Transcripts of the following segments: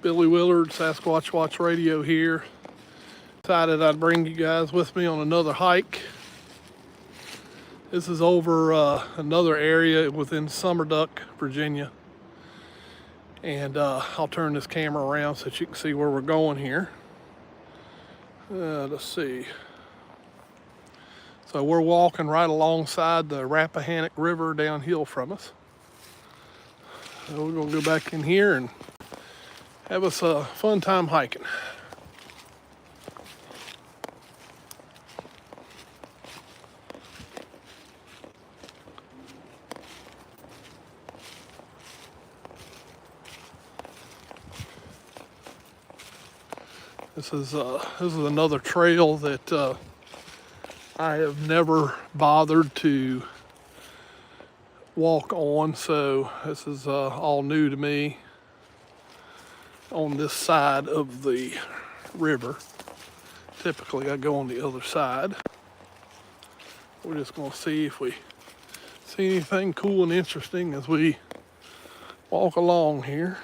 Billy Willard, Sasquatch Watch Radio here. Decided I'd bring you guys with me on another hike. This is over another area within Summerduck, Virginia. And I'll turn this camera around so that you can see where we're going here. Let's see. So we're walking right alongside the Rappahannock River downhill from us. So we're going to go back in here and have us a fun time hiking. This is another trail that I have never bothered to walk on, so this is all new to me on this side of the river. Typically I go on the other side. We're just going to see if we see anything cool and interesting as we walk along here.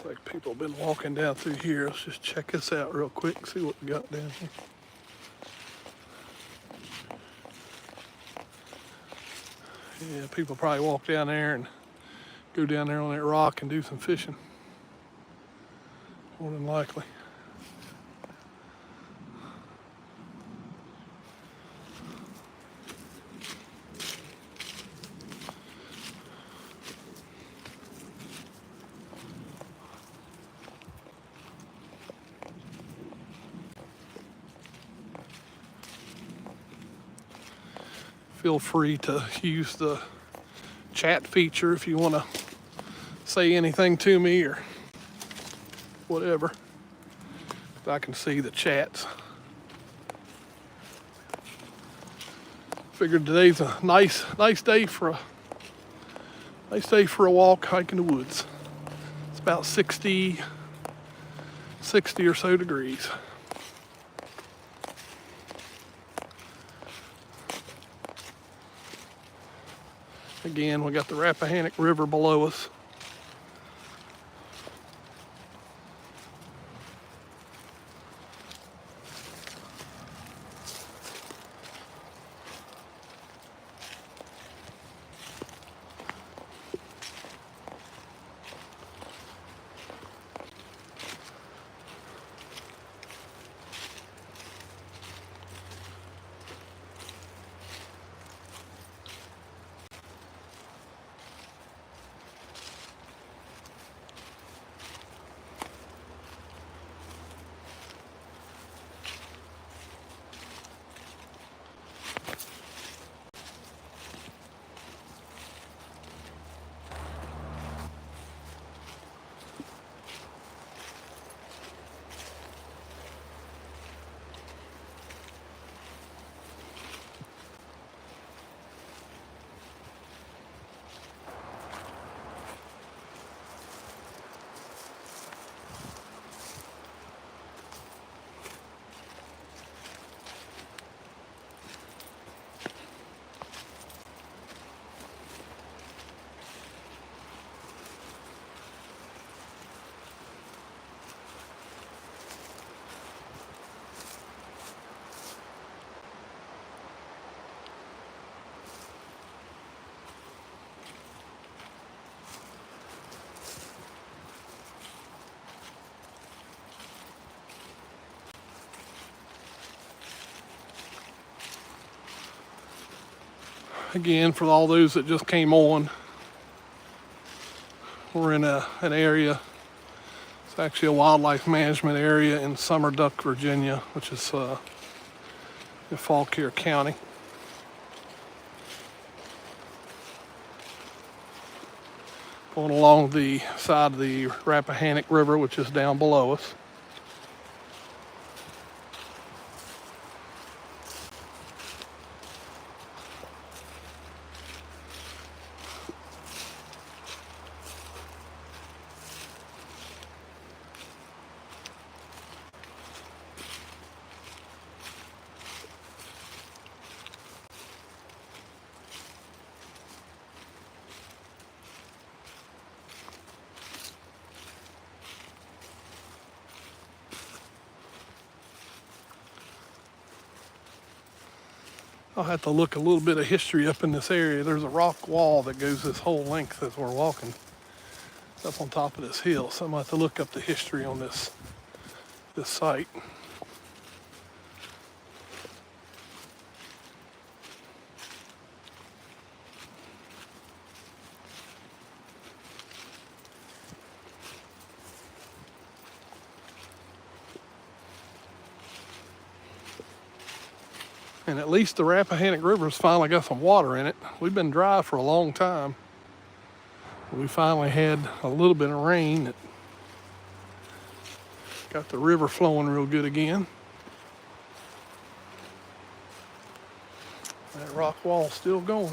Like people have been walking down through here. Let's just check this out real quick, see what we got down here. Yeah, people probably walk down there and go down there on that rock and do some fishing. More than likely. Feel free to use the chat feature if you want to say anything to me or whatever. If I can see the chats. Figured today's a nice day for a walk, hike in the woods. It's about 60 or so degrees. Again, we got the Rappahannock River below us. again, for all those that just came on, we're in an area. It's actually a wildlife management area in Summerduck, Virginia, which is in Fauquier County. Going along the side of the Rappahannock River, which is down below us. I'll have to look a little bit of history up in this area. There's a rock wall that goes this whole length as we're walking up on top of this hill. So I'm going to have to look up the history on this site. And at least the Rappahannock River's finally got some water in it. We've been dry for a long time. We finally had a little bit of rain that got the river flowing real good again. That rock wall's still going.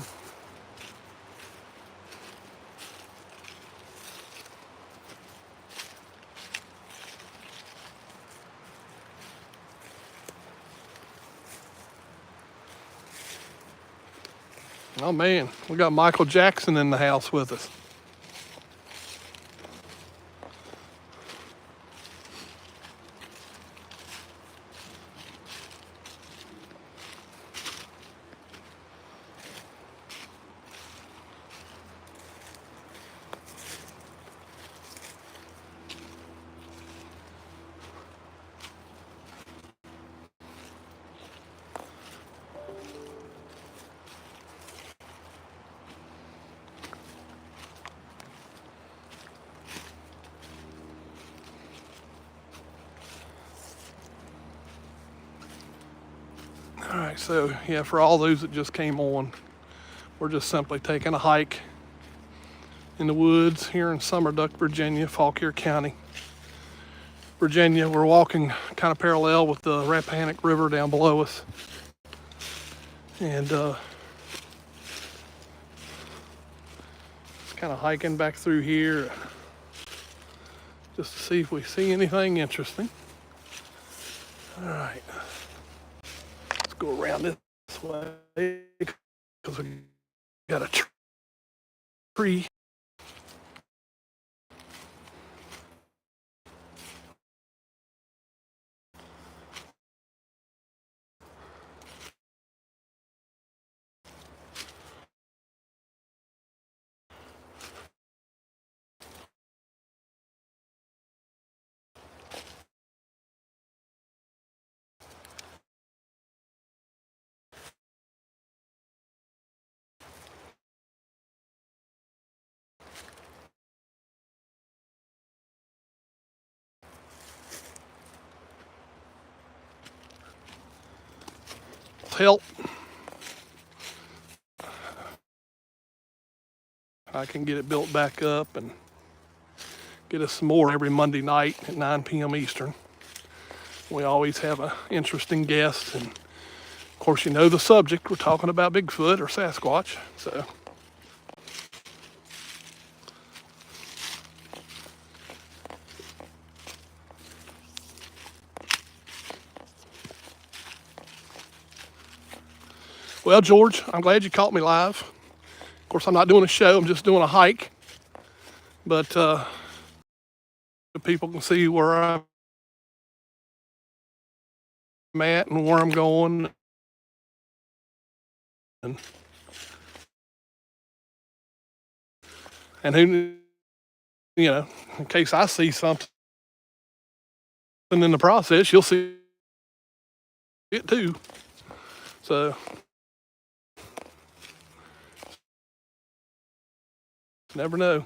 Oh man, we got Michael Jackson in the house with us. All right, so yeah, for all those that just came on, we're just simply taking a hike in the woods here in Summerduck, Virginia, Fauquier County, Virginia. We're walking kind of parallel with the Rappahannock River down below us. And just kind of hiking back through here just to see if we see anything interesting. All right. Go around this way because we got a tree. Help. I can get it built back up and get us some more every Monday night at 9 p.m. Eastern. We always have an interesting guest, and of course you know the subject. We're talking about Bigfoot or Sasquatch. So well, George, I'm glad you caught me live. Of course, I'm not doing a show, I'm just doing a hike. But people can see where I'm at and where I'm going. And who, you know, in case I see something in the process, you'll see it too. So Never know.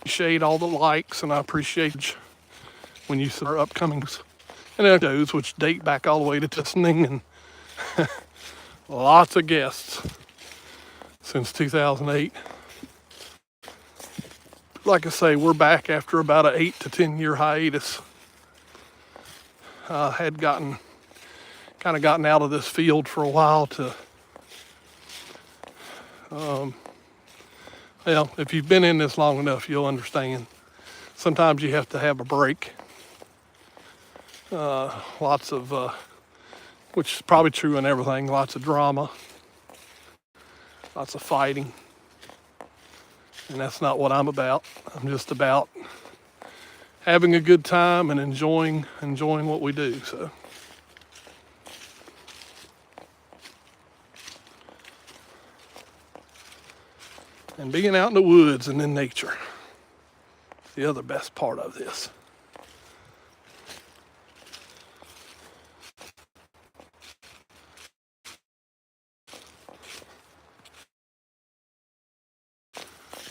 Appreciate all the likes, and I appreciate when you see our upcomings and episodes, which date back all the way to listening, and lots of guests since 2008. Like I say, we're back after about an 8 to 10 year hiatus. I had gotten out of this field for a while to, well, if you've been in this long enough, you'll understand. Sometimes you have to have a break. Lots of, which is probably true in everything, lots of drama, lots of fighting. And that's not what I'm about. I'm just about having a good time and enjoying what we do. So, and being out in the woods and in nature, the other best part of this.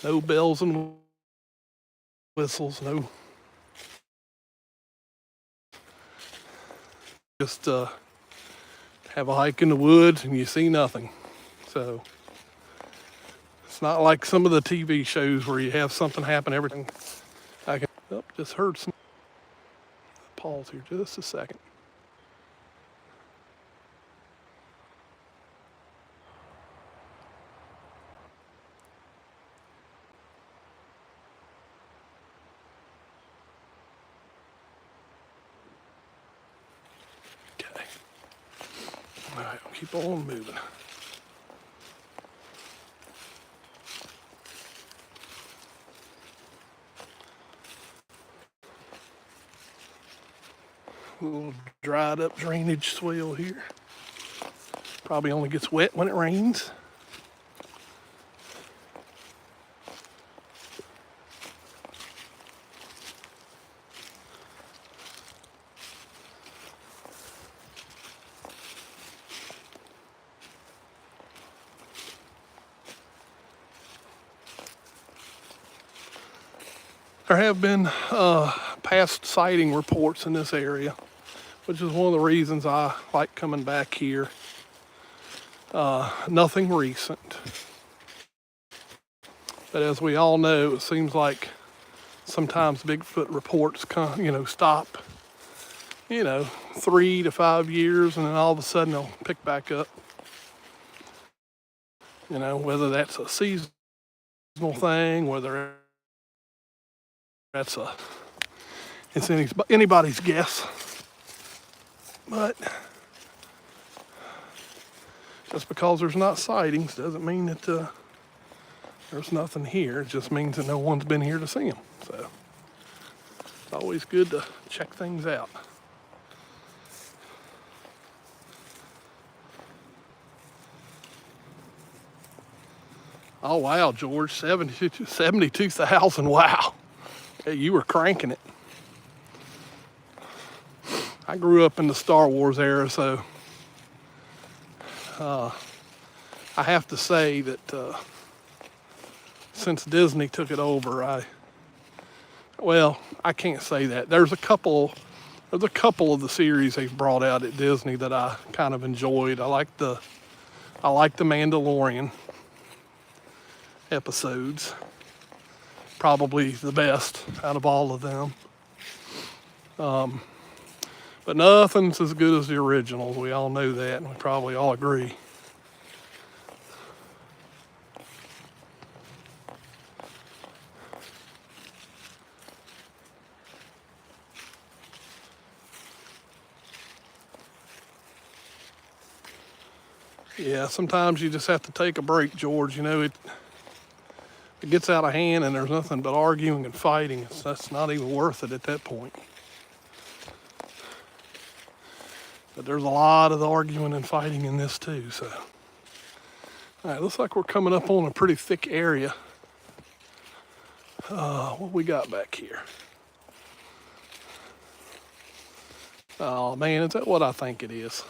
No bells and whistles, no. Just have a hike in the woods and you see nothing. So it's not like some of the TV shows where you have something happen, everything. Just heard some. Pause here just a second. Okay. All right, I'll keep on moving. A little dried up drainage swale here. Probably only gets wet when it rains. There have been past sighting reports in this area, which is one of the reasons I like coming back here. Nothing recent. But as we all know, it seems like sometimes Bigfoot reports stop, 3 to 5 years, and then all of a sudden they'll pick back up. Whether that's a seasonal thing, whether it's anybody's guess. But just because there's not sightings doesn't mean that there's nothing here. It just means that no one's been here to see them. So it's always good to check things out. Oh, wow, George, 72,000, wow. Hey, you were cranking it. I grew up in the Star Wars era, so I have to say that since Disney took it over, I can't say that. There's a couple of the series they've brought out at Disney that I kind of enjoyed. I like the Mandalorian episodes. Probably the best out of all of them. But nothing's as good as the originals. We all know that, and we probably all agree. Yeah, sometimes you just have to take a break, George. It gets out of hand and there's nothing but arguing and fighting. That's not even worth it at that point. But there's a lot of the arguing and fighting in this too, so. All right, looks like we're coming up on a pretty thick area. What we got back here? Oh man, is that what I think it is?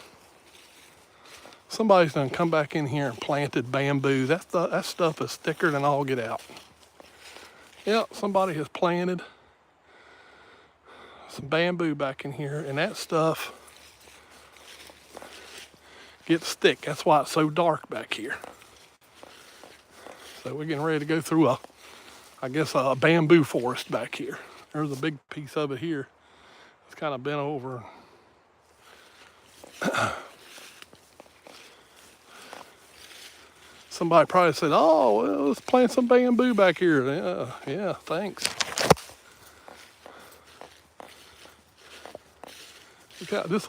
Somebody's done come back in here and planted bamboo. That stuff is thicker than all get out. Yep, somebody has planted some bamboo back in here, and that stuff gets thick. That's why it's so dark back here. So we're getting ready to go through a bamboo forest back here. There's a big piece of it here. It's kind of bent over. Somebody probably said, oh, well, let's plant some bamboo back here. Yeah, thanks.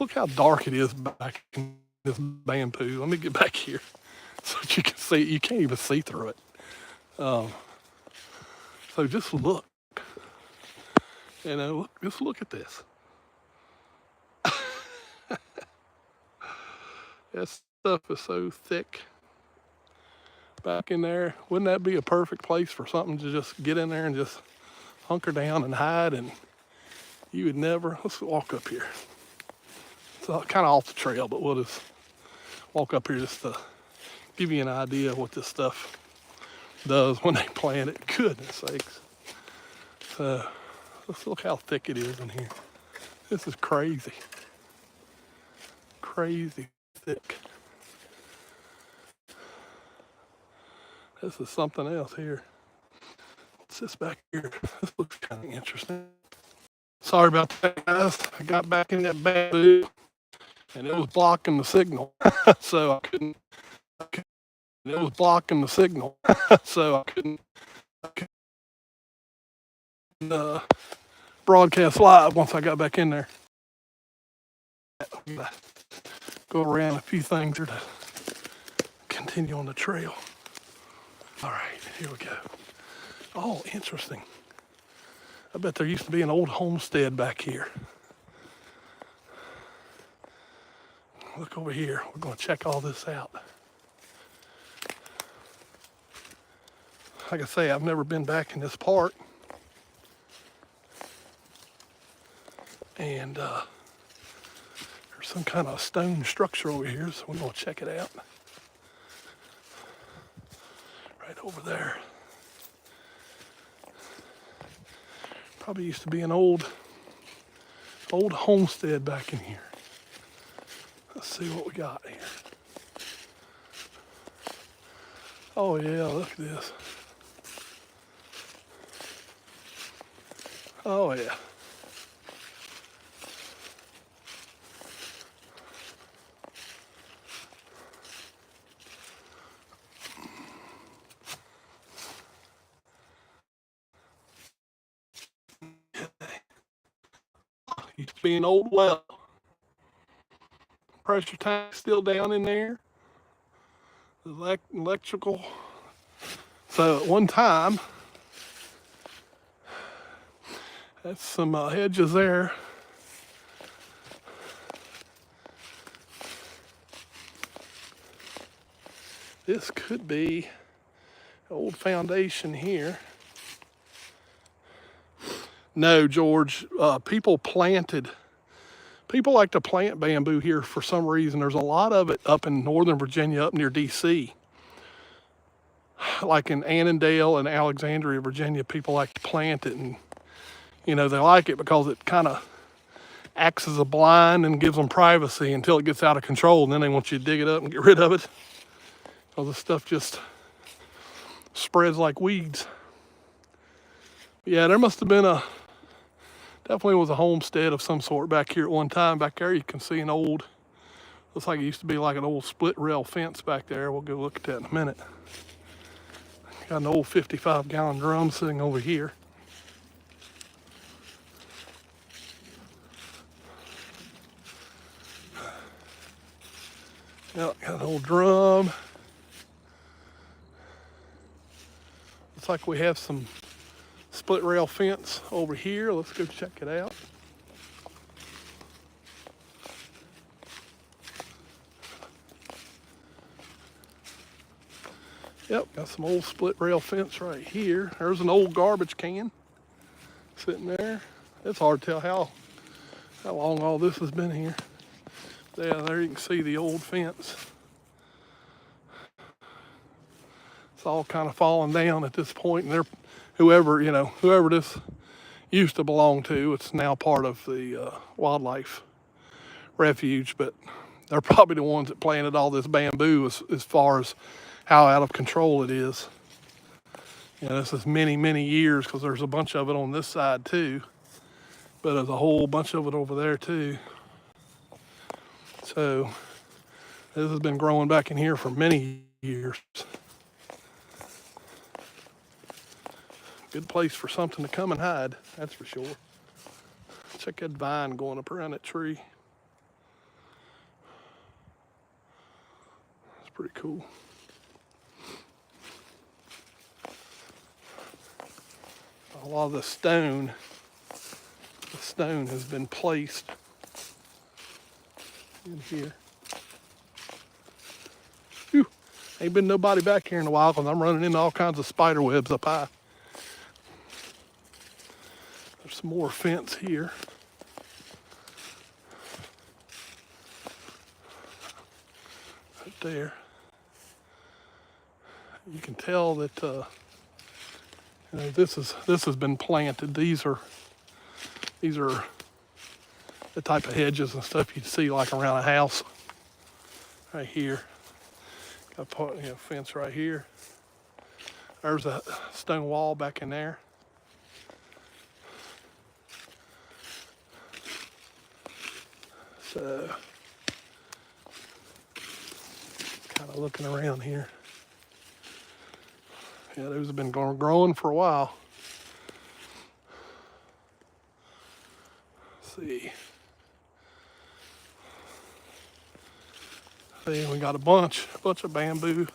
Look how dark it is back in this bamboo. Let me get back here so that you can see. You can't even see through it. So just look. Just look at this. That stuff is so thick back in there. Wouldn't that be a perfect place for something to just get in there and just hunker down and hide? And you would never. Let's walk up here. It's kind of off the trail, but we'll just walk up here just to give you an idea of what this stuff does when they plant it. Goodness sakes. So let's look how thick it is in here. This is crazy. Crazy thick. This is something else here. What's this back here? This looks kind of interesting. Sorry about that, guys. I got back in that bamboo and it was blocking the signal. So I couldn't. It was blocking the signal. So I couldn't broadcast live once I got back in there. Go around a few things here to continue on the trail. All right, here we go. Oh, interesting. I bet there used to be an old homestead back here. Look over here. We're going to check all this out. Like I say, I've never been back in this part. And there's some kind of stone structure over here, so we're going to check it out. Right over there. Probably used to be an old homestead back in here. Let's see what we got here. Oh yeah, look at this. Oh yeah. Used to be an old well. Pressure tank still down in there. Electrical. So at one time, that's some hedges there. This could be an old foundation here. No, George, people like to plant bamboo here for some reason. There's a lot of it up in Northern Virginia, up near DC. Like in Annandale and Alexandria, Virginia, people like to plant it, and they like it because it kind of acts as a blind and gives them privacy until it gets out of control, and then they want you to dig it up and get rid of it. Because the stuff just spreads like weeds. Yeah, there must have been definitely was a homestead of some sort back here at one time. Back there you can see looks like it used to be like an old split rail fence back there. We'll go look at that in a minute. Got an old 55-gallon drum sitting over here. Yep, got an old drum. Looks like we have some split rail fence over here. Let's go check it out. Yep, got some old split rail fence right here. There's an old garbage can sitting there. It's hard to tell how long all this has been here. Yeah, there you can see the old fence. It's all kind of falling down at this point, and whoever this used to belong to, it's now part of the wildlife refuge, but they're probably the ones that planted all this bamboo as far as how out of control it is. This is many, many years, because there's a bunch of it on this side too, but there's a whole bunch of it over there too. So this has been growing back in here for many years. Good place for something to come and hide, that's for sure. Check that vine going up around that tree. It's pretty cool. A lot of the stone has been placed in here. Whew. Ain't been nobody back here in a while, because I'm running into all kinds of spider webs up high. There's some more fence here. Right there. You can tell that this has been planted. These are the type of hedges and stuff you'd see like around a house. Right here. Got a fence right here. There's a stone wall back in there. So, kind of looking around here. Yeah, those have been growing for a while. Let's see. See, we got a bunch of bamboo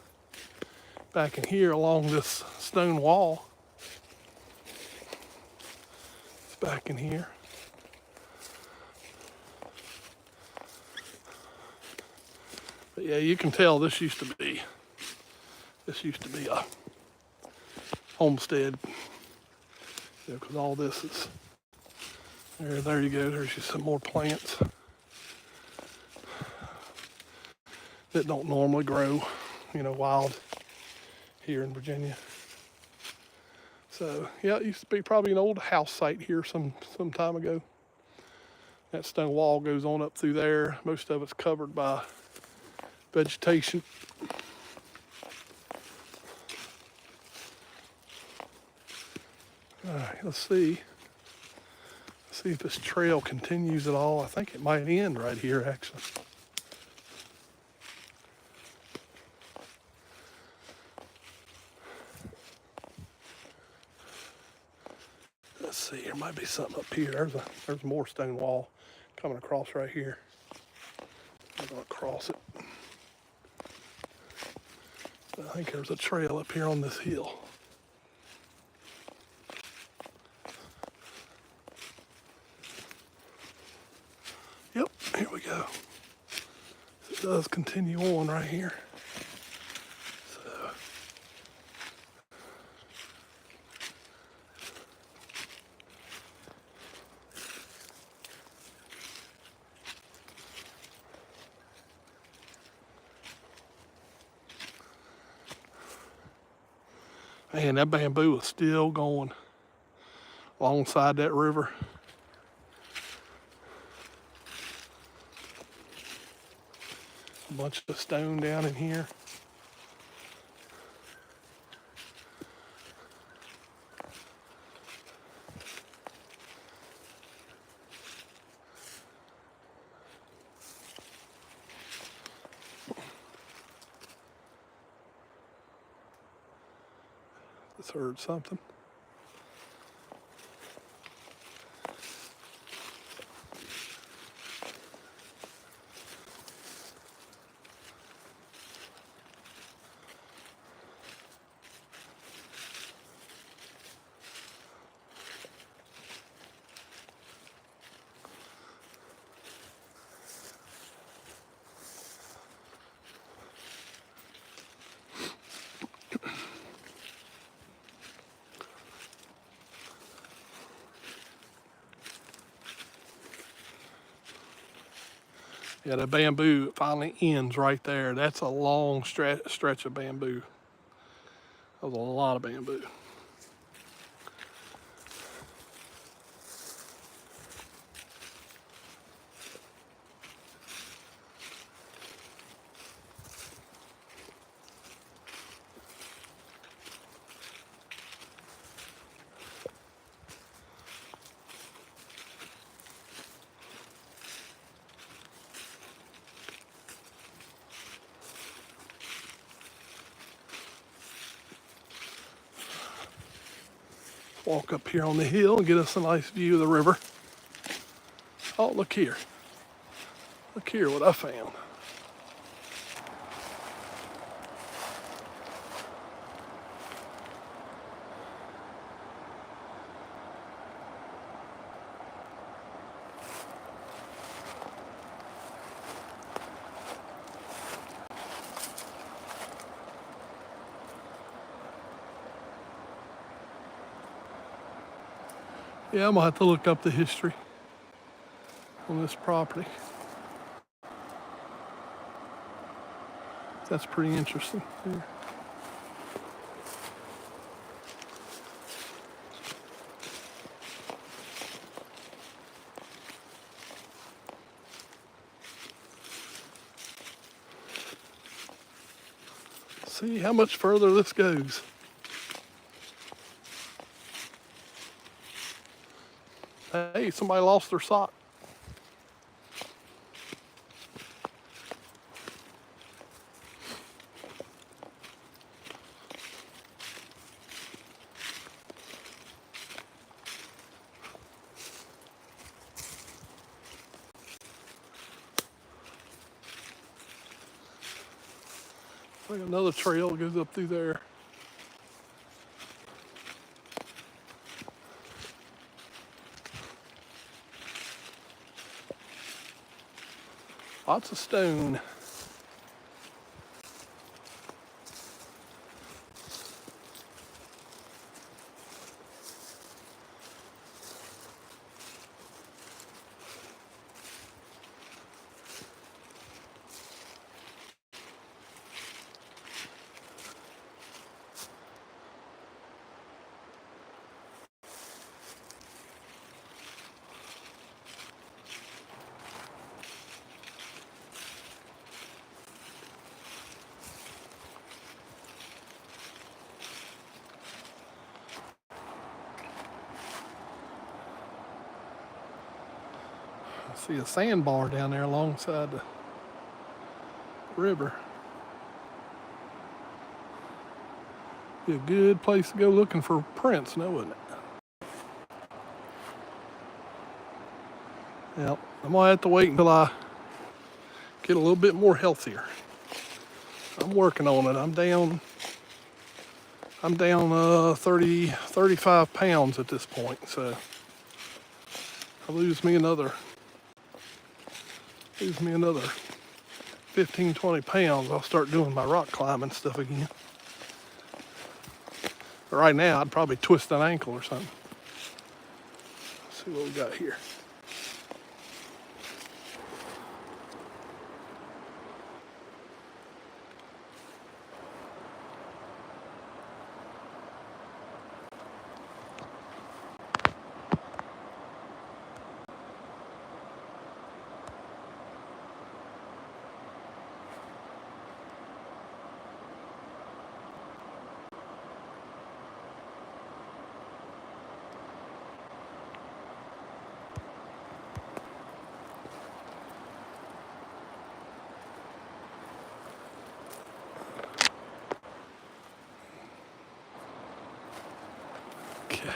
back in here along this stone wall. It's back in here. But yeah, you can tell this used to be a homestead, because all this is there. You go. There's just some more plants that don't normally grow, wild here in Virginia. So yeah, it used to be probably an old house site here some time ago. That stone wall goes on up through there. Most of it's covered by vegetation. All right, let's see if this trail continues at all. I think it might end right here, actually. Let's see, there might be something up here. There's more stone wall coming across right here. I'm gonna cross it. I think there's a trail up here on this hill. Yep, here we go. It does continue on right here. So, man, that bamboo is still going alongside that river. A bunch of stone down in here. Just heard something. Yeah, the bamboo finally ends right there. That's a long stretch of bamboo. That was a lot of bamboo. Walk up here on the hill and get us a nice view of the river. Oh, look here. Look here what I found. Yeah, I'm gonna have to look up the history on this property. That's pretty interesting. Yeah. See how much further this goes. Hey, somebody lost their sock. Like another trail goes up through there. Lots of stone. I see a sandbar down there alongside the river. Be a good place to go looking for prints, now wouldn't it? Yep, I'm gonna have to wait until I get a little bit more healthier. I'm working on it. I'm down 35 pounds at this point, so I lose me another 15, 20 pounds, I'll start doing my rock climbing stuff again. But right now, I'd probably twist an ankle or something. Let's see what we got here. Okay.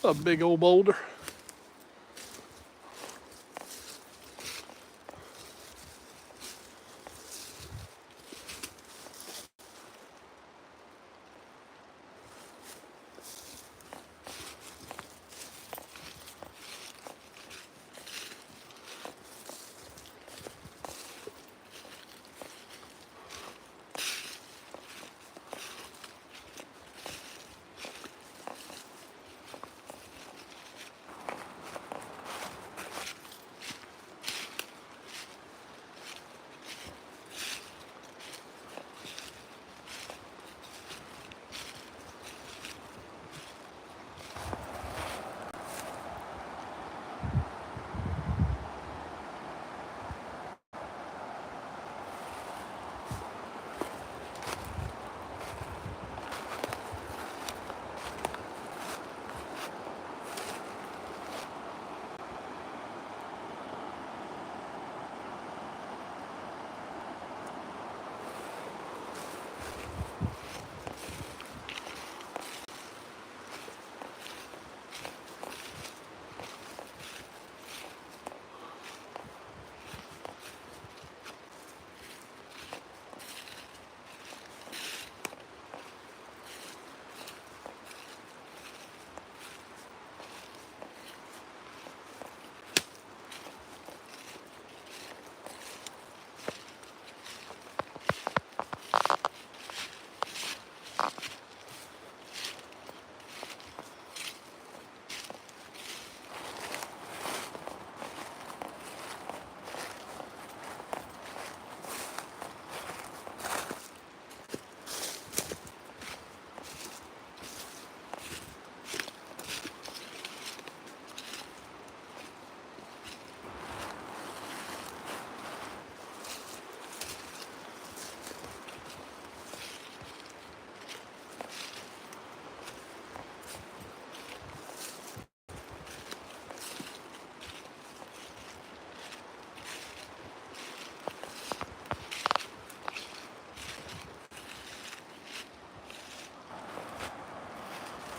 A big old boulder.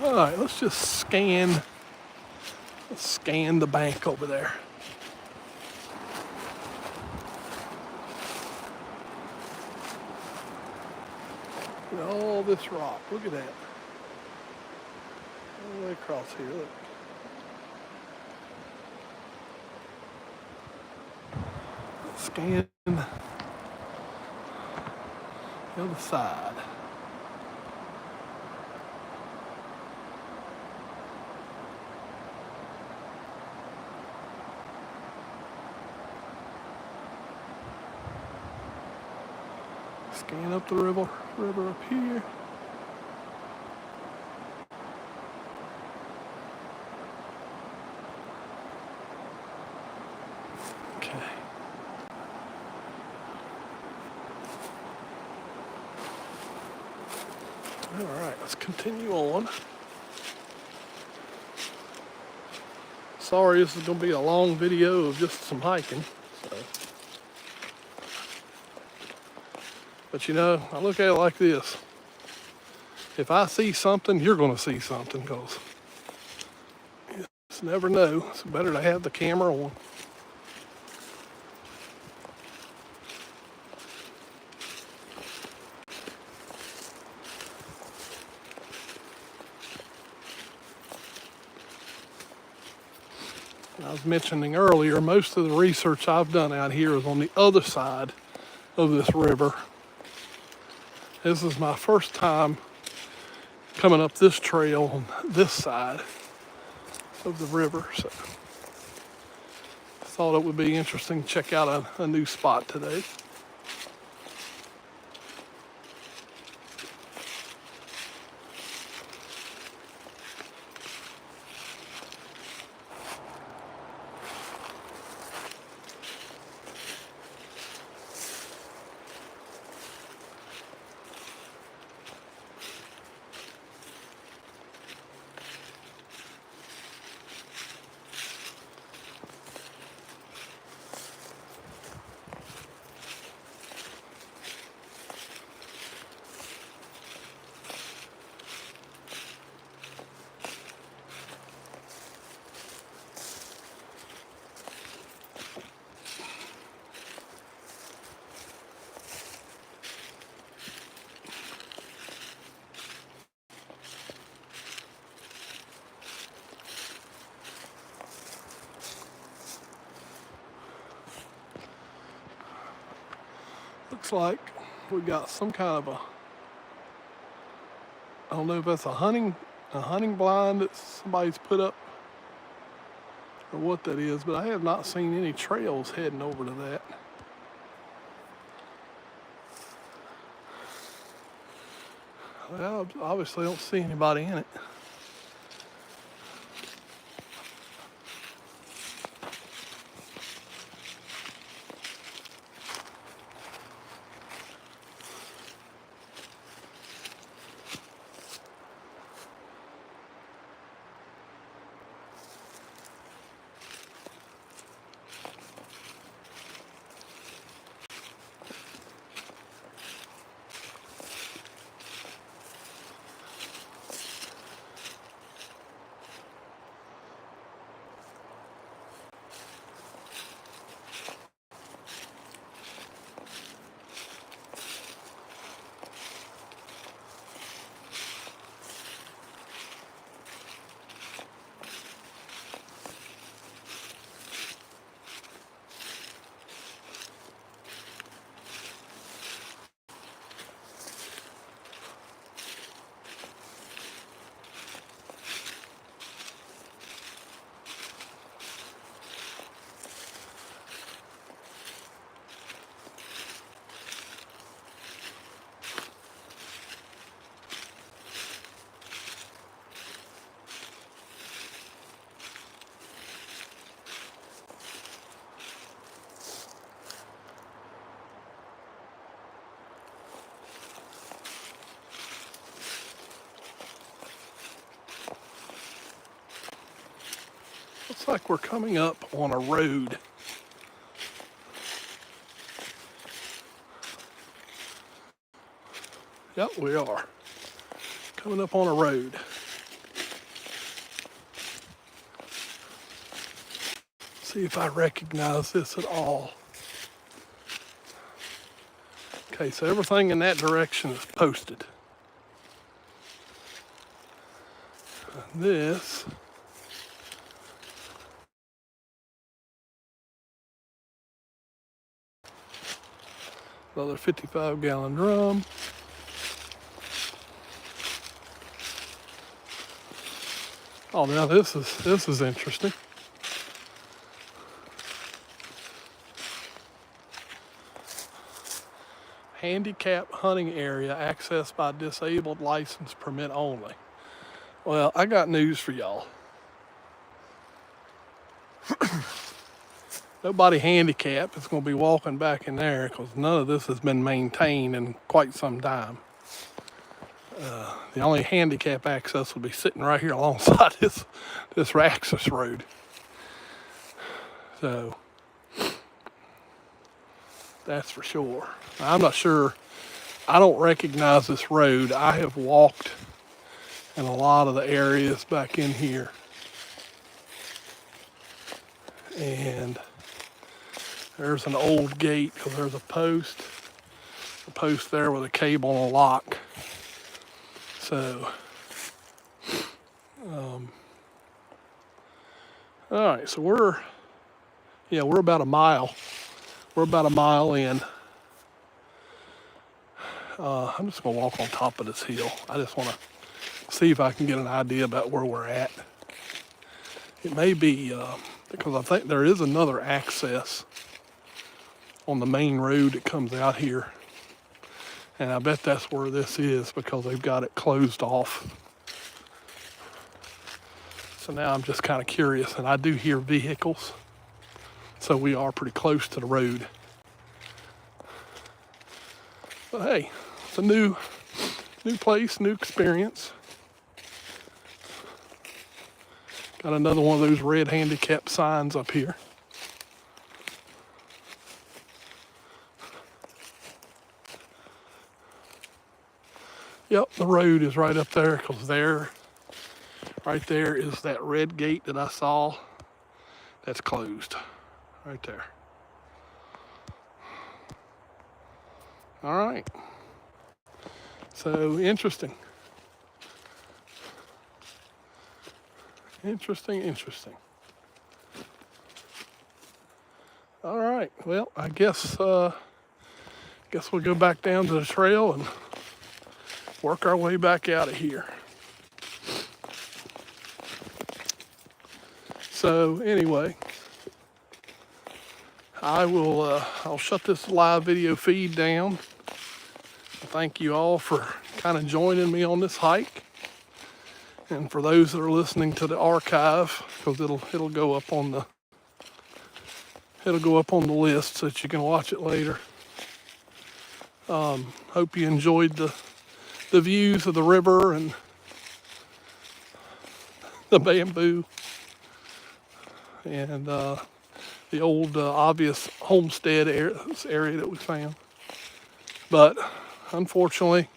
All right, let's just scan the bank over there. Look at all this rock. Look at that. All the way across here. Look. Scan the other side. Scan up the river up here. Okay. All right, let's continue on. Sorry, this is going to be a long video of just some hiking. So. But you know, I look at it like this. If I see something, you're going to see something, because you just never know. It's better to have the camera on. I was mentioning earlier, most of the research I've done out here is on the other side of this river. This is my first time coming up this trail on this side of the river, so thought it would be interesting to check out a new spot today. looks like we got some kind of I don't know if that's a hunting blind that somebody's put up or what that is, but I have not seen any trails heading over to that. Well, obviously I don't see anybody in it. Looks like we're coming up on a road. Yep, we are. Coming up on a road. See if I recognize this at all. Okay, so everything in that direction is posted. And this another 55-gallon drum. Oh, now this is interesting. Handicap hunting area accessed by disabled license permit only. Well, I got news for y'all. Nobody handicapped is going to be walking back in there because none of this has been maintained in quite some time. The only handicap access will be sitting right here alongside this access road. So that's for sure. I'm not sure. I don't recognize this road. I have walked in a lot of the areas back in here. And there's an old gate because there's a post there with a cable and a lock. So, all right, so we're about a mile. We're about a mile in. I'm just gonna walk on top of this hill. I just wanna see if I can get an idea about where we're at. It may be, because I think there is another access on the main road that comes out here. And I bet that's where this is because they've got it closed off. So now I'm just kind of curious, and I do hear vehicles. So we are pretty close to the road. But hey, it's a new place, new experience. Got another one of those red handicap signs up here. Yep, the road is right up there because right there is that red gate that I saw. That's closed, right there. All right. So interesting. Interesting. All right. Well, I guess guess we'll go back down to the trail and work our way back out of here. So anyway, I'll shut this live video feed down. Thank you all for kind of joining me on this hike. And for those that are listening to the archive, because it'll go up on the list so that you can watch it later. Hope you enjoyed the views of the river and the bamboo and the old obvious homestead area that we found. But unfortunately,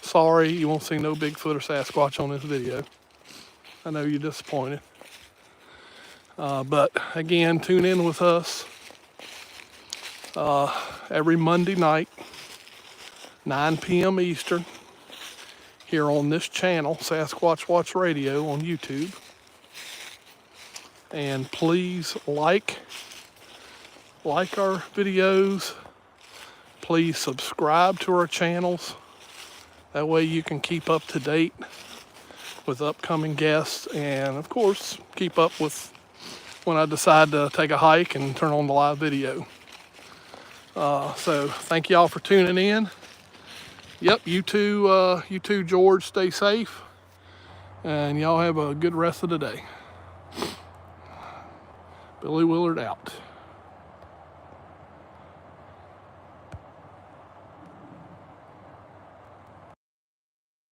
sorry, you won't see no Bigfoot or Sasquatch on this video. I know you're disappointed. But again, tune in with us every Monday night, 9 p.m. Eastern, here on this channel, Sasquatch Watch Radio on YouTube. And please like our videos. Please subscribe to our channels. That way you can keep up to date with upcoming guests, and of course keep up with when I decide to take a hike and turn on the live video. So thank y'all for tuning in. Yep, you too, George, stay safe, and y'all have a good rest of the day. Billy Willard out.